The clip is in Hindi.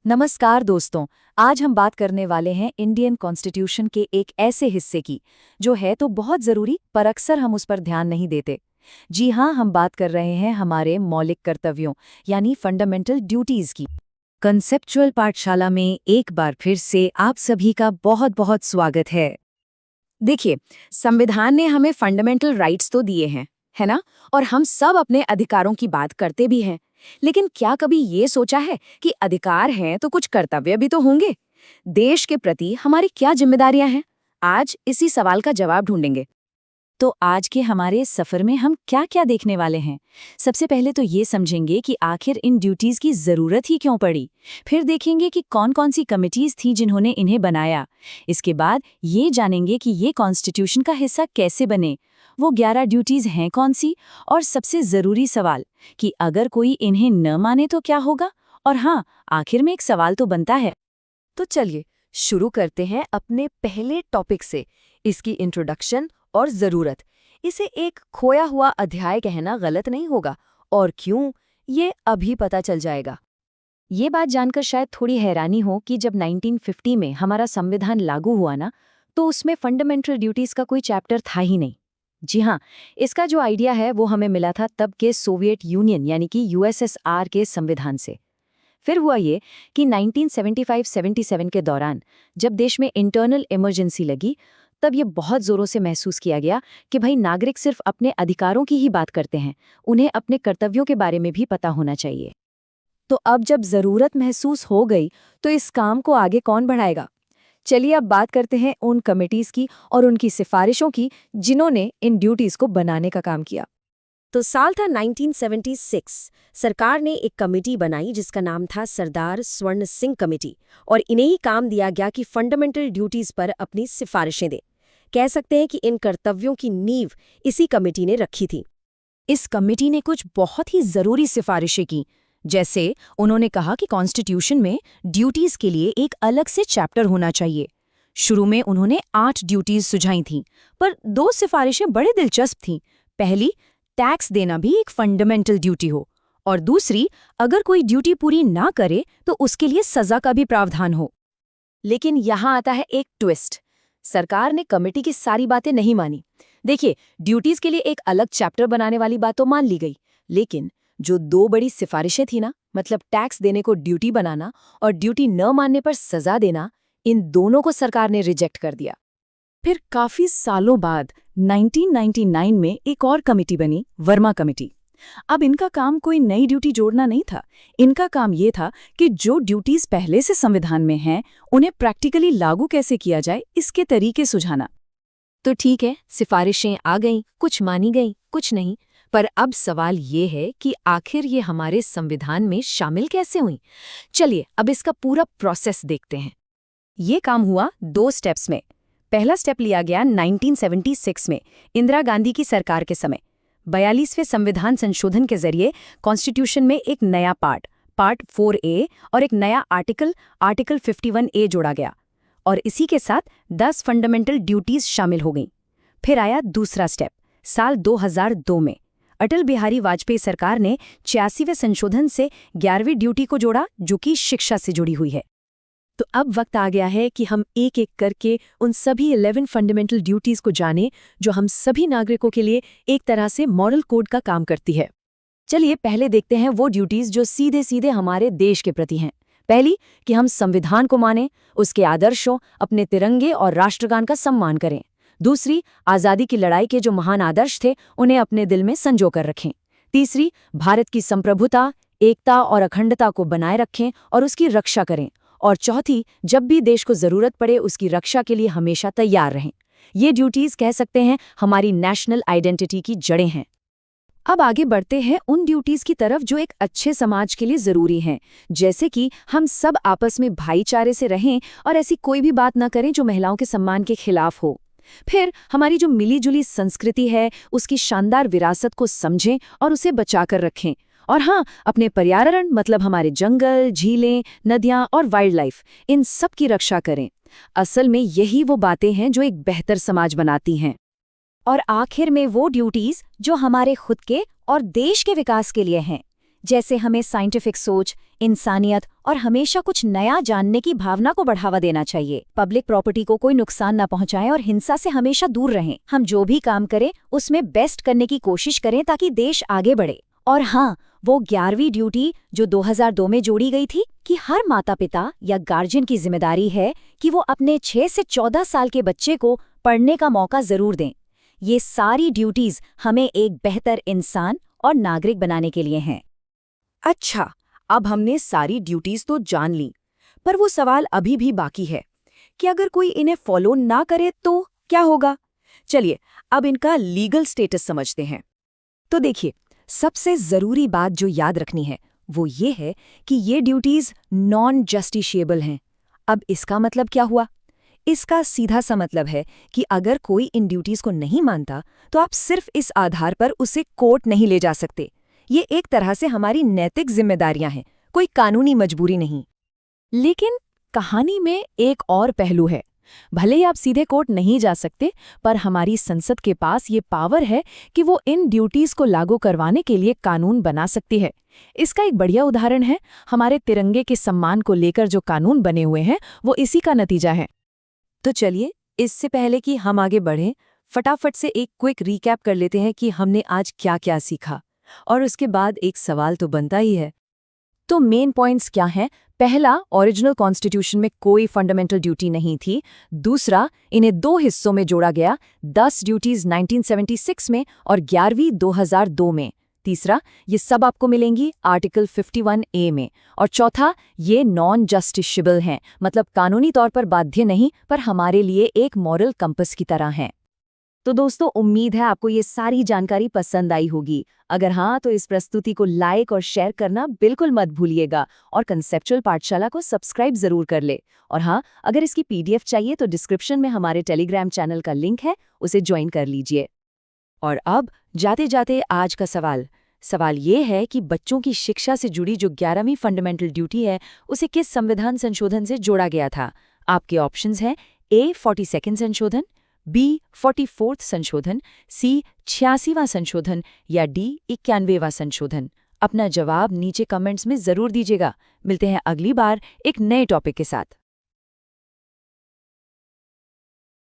नमस्कार दोस्तों। आज हम बात करने वाले हैं इंडियन कॉन्स्टिट्यूशन के एक ऐसे हिस्से की जो है तो बहुत ज़रूरी पर अक्सर हम उस पर ध्यान नहीं देते। जी हाँ, हम बात कर रहे हैं हमारे मौलिक कर्तव्यों यानी फंडामेंटल ड्यूटीज़ की। कंसेप्चुअल पाठशाला में एक बार फिर से आप सभी का बहुत बहुत स्वागत है। देखिए, संविधान ने हमें फंडामेंटल राइट्स तो दिए हैं, है ना? और हम सब अपने अधिकारों की बात करते भी हैं। लेकिन क्या कभी ये सोचा है कि अधिकार हैं तो कुछ कर्तव्य भी तो होंगे? देश के प्रति हमारी क्या जिम्मेदारियां हैं? आज इसी सवाल का जवाब ढूंढेंगे। तो आज के हमारे इस सफर में हम क्या-क्या देखने वाले हैं? सबसे पहले तो ये समझेंगे कि आखिर इन ड्यूटीज की जरूरत ही क्यों पड़ी। फिर देखेंगे कि कौन-कौन सी कमिटीज थी जिन्होंने इन्हें बनाया। इसके बाद ये जानेंगे कि ये कॉन्स्टिट्यूशन का हिस्सा कैसे बने, वो 11 ड्यूटीज हैं कौन सी, और सबसे जरूरी सवाल कि अगर कोई इन्हें न माने तो क्या होगा। और हाँ, आखिर में एक सवाल तो बनता है। तो चलिए शुरू करते हैं अपने पहले टॉपिक से, इसकी इंट्रोडक्शन और ज़रूरत। इसे एक खोया हुआ अध्याय कहना गलत नहीं होगा, और क्यों, ये अभी पता चल जाएगा। ये बात जानकर शायद थोड़ी हैरानी हो कि जब 1950 में हमारा संविधान लागू हुआ ना, तो उसमें फंडामेंटल ड्यूटीज का कोई चैप्टर था ही नहीं। जी हाँ, इसका जो आइडिया है वो हमें मिला था तब के सोवियत यूनियन यानी कि यूएसएसआर के संविधान से। फिर हुआ ये कि 1975-77 के दौरान जब देश में इंटरनल इमरजेंसी लगी, तब ये बहुत जोरों से महसूस किया गया कि भाई नागरिक सिर्फ अपने अधिकारों की ही बात करते हैं, उन्हें अपने कर्तव्यों के बारे में भी पता होना चाहिए। तो अब जब जरूरत महसूस हो गई, तो इस काम को आगे कौन बढ़ाएगा? चलिए अब बात करते हैं उन कमिटीज की और उनकी सिफारिशों की जिन्होंने इन ड्यूटीज को बनाने का काम किया। तो साल था 1976। सरकार ने एक कमेटी बनाई जिसका नाम था सरदार स्वर्ण सिंह कमेटी, और इन्हें ही काम दिया गया कि फंडामेंटल ड्यूटीज पर अपनी सिफारिशें दें। कह सकते हैं कि इन कर्तव्यों की नींव इसी कमेटी ने रखी थी। इस कमेटी ने कुछ बहुत ही जरूरी सिफारिशें की। जैसे उन्होंने कहा कि कॉन्स्टिट्यूशन में ड्यूटीज के लिए एक अलग से चैप्टर होना चाहिए। शुरू में उन्होंने 8 ड्यूटीज सुझाई थीं, पर 2 सिफारिशें बड़े दिलचस्प थीं। पहली, टैक्स देना भी एक फंडामेंटल ड्यूटी हो, और दूसरी, अगर कोई ड्यूटी पूरी ना करे तो उसके लिए सजा का भी प्रावधान हो। लेकिन यहाँ आता है एक ट्विस्ट। सरकार ने कमेटी की सारी बातें नहीं मानी। देखिए, ड्यूटीज के लिए एक अलग चैप्टर बनाने वाली बात तो मान ली गई, लेकिन जो 2 बड़ी सिफारिशें थी ना, मतलब टैक्स देने को ड्यूटी बनाना और ड्यूटी न मानने पर सजा देना, इन दोनों को सरकार ने रिजेक्ट कर दिया। फिर काफी सालों बाद 1999 में एक और कमेटी बनी, वर्मा कमेटी। अब इनका काम कोई नई ड्यूटी जोड़ना नहीं था। इनका काम ये था कि जो ड्यूटीज पहले से संविधान में हैं, उन्हें प्रैक्टिकली लागू कैसे किया जाए, इसके तरीके सुझाना। तो ठीक है, सिफारिशें आ गईं, कुछ मानी गईं, कुछ नहीं। पर अब सवाल ये है कि आखिर ये हमारे संविधान में शामिल कैसे हुई? चलिए अब इसका पूरा प्रोसेस देखते हैं। ये काम हुआ 2 स्टेप्स में। पहला स्टेप लिया गया 1976 में, इंदिरा गांधी की सरकार के समय। 42वें संविधान संशोधन के जरिए कॉन्स्टिट्यूशन में एक नया पार्ट 4A और एक नया आर्टिकल 51A जोड़ा गया, और इसी के साथ 10 फंडामेंटल ड्यूटीज शामिल हो गईं। फिर आया दूसरा स्टेप साल 2002 में। अटल बिहारी वाजपेयी सरकार ने 86वें संशोधन से 11वीं ड्यूटी को जोड़ा, जो कि शिक्षा से जुड़ी हुई है। तो अब वक्त आ गया है कि हम एक एक करके उन सभी 11 फंडामेंटल ड्यूटीज को जानें जो हम सभी नागरिकों के लिए एक तरह से मॉरल कोड का काम करती है। चलिए पहले देखते हैं वो ड्यूटीज जो सीधे सीधे हमारे देश के प्रति हैं। पहली, कि हम संविधान को मानें, उसके आदर्शों, अपने तिरंगे और राष्ट्रगान का सम्मान करें। दूसरी, आज़ादी की लड़ाई के जो महान आदर्श थे उन्हें अपने दिल में संजो कर रखें। तीसरी, भारत की संप्रभुता, एकता और अखंडता को बनाए रखें और उसकी रक्षा करें। और चौथी, जब भी देश को जरूरत पड़े उसकी रक्षा के लिए हमेशा तैयार रहें। ये ड्यूटीज कह सकते हैं हमारी नेशनल आइडेंटिटी की जड़ें हैं। अब आगे बढ़ते हैं उन ड्यूटीज की तरफ जो एक अच्छे समाज के लिए जरूरी हैं, जैसे कि हम सब आपस में भाईचारे से रहें और ऐसी कोई भी बात न करें जो महिलाओं के सम्मान के खिलाफ हो। फिर हमारी जो मिलीजुली संस्कृति है उसकी शानदार विरासत को समझें और उसे बचाकर रखें। और हाँ, अपने पर्यावरण मतलब हमारे जंगल, झीलें, नदियाँ और वाइल्ड लाइफ, इन सब की रक्षा करें। असल में यही वो बातें हैं जो एक बेहतर समाज बनाती हैं। और आखिर में वो ड्यूटीज जो हमारे खुद के और देश के विकास के लिए हैं, जैसे हमें साइंटिफिक सोच, इंसानियत और हमेशा कुछ नया जानने की भावना को बढ़ावा देना चाहिए। पब्लिक प्रॉपर्टी को कोई नुकसान न पहुंचाएं और हिंसा से हमेशा दूर रहें। हम जो भी काम करें उसमें बेस्ट करने की कोशिश करें ताकि देश आगे बढ़े। और हाँ, वो 11वीं ड्यूटी जो 2002 में जोड़ी गई थी कि हर माता पिता या गार्जियन की जिम्मेदारी है कि वो अपने 6 से 14 साल के बच्चे को पढ़ने का मौका जरूर दें। ये सारी ड्यूटीज हमें एक बेहतर इंसान और नागरिक बनाने के लिए हैं। अच्छा, अब हमने सारी ड्यूटीज तो जान ली, पर वो सवाल अभी भी बाकी है कि अगर कोई इन्हें फॉलो ना करे तो क्या होगा? चलिए अब इनका लीगल स्टेटस समझते हैं। तो देखिए, सबसे जरूरी बात जो याद रखनी है वो ये है कि ये ड्यूटीज नॉन जस्टिशिएबल हैं। अब इसका मतलब क्या हुआ? इसका सीधा सा मतलब है कि अगर कोई इन ड्यूटीज को नहीं मानता तो आप सिर्फ इस आधार पर उसे कोर्ट नहीं ले जा सकते। ये एक तरह से हमारी नैतिक जिम्मेदारियां हैं, कोई कानूनी मजबूरी नहीं। लेकिन कहानी में एक और पहलू है। भले ही आप सीधे कोर्ट नहीं जा सकते, पर हमारी संसद के पास ये पावर है कि वो इन ड्यूटीज को लागू करवाने के लिए कानून बना सकती है। इसका एक बढ़िया उदाहरण है हमारे तिरंगे के सम्मान को लेकर जो कानून बने हुए हैं, वो इसी का नतीजा है। तो चलिए, इससे पहले कि हम आगे बढ़ें, फटाफट से एक क्विक रिकैप कर लेते हैं कि हमने आज क्या क्या सीखा। और उसके बाद एक सवाल तो बनता ही है। तो मेन पॉइंट्स क्या हैं? पहला, ओरिजिनल कॉन्स्टिट्यूशन में कोई फंडामेंटल ड्यूटी नहीं थी। दूसरा, इन्हें 2 हिस्सों में जोड़ा गया, 10 ड्यूटीज 1976 में और 11वीं 2002 में। तीसरा, ये सब आपको मिलेंगी आर्टिकल 51A में। और चौथा, ये नॉन जस्टिशिएबल हैं, मतलब कानूनी तौर पर बाध्य नहीं, पर हमारे लिए एक मॉरल कंपस की तरह हैं। तो दोस्तों, उम्मीद है आपको ये सारी जानकारी पसंद आई होगी। अगर हाँ, तो इस प्रस्तुति को लाइक और शेयर करना बिल्कुल मत भूलिएगा और कंसेप्चुअल पाठशाला को सब्सक्राइब जरूर कर ले। और हाँ, अगर इसकी PDF चाहिए तो डिस्क्रिप्शन में हमारे टेलीग्राम चैनल का लिंक है, उसे ज्वाइन कर लीजिए। और अब जाते जाते आज का सवाल ये है कि बच्चों की शिक्षा से जुड़ी जो 11वीं फंडामेंटल ड्यूटी है, उसे किस संविधान संशोधन से जोड़ा गया था? आपके ऑप्शंस हैं A 42वां संशोधन, B 44वां संशोधन, C 86वां संशोधन या D 91वां संशोधन। अपना जवाब नीचे कमेंट्स में जरूर दीजिएगा। मिलते हैं अगली बार एक नए टॉपिक के साथ।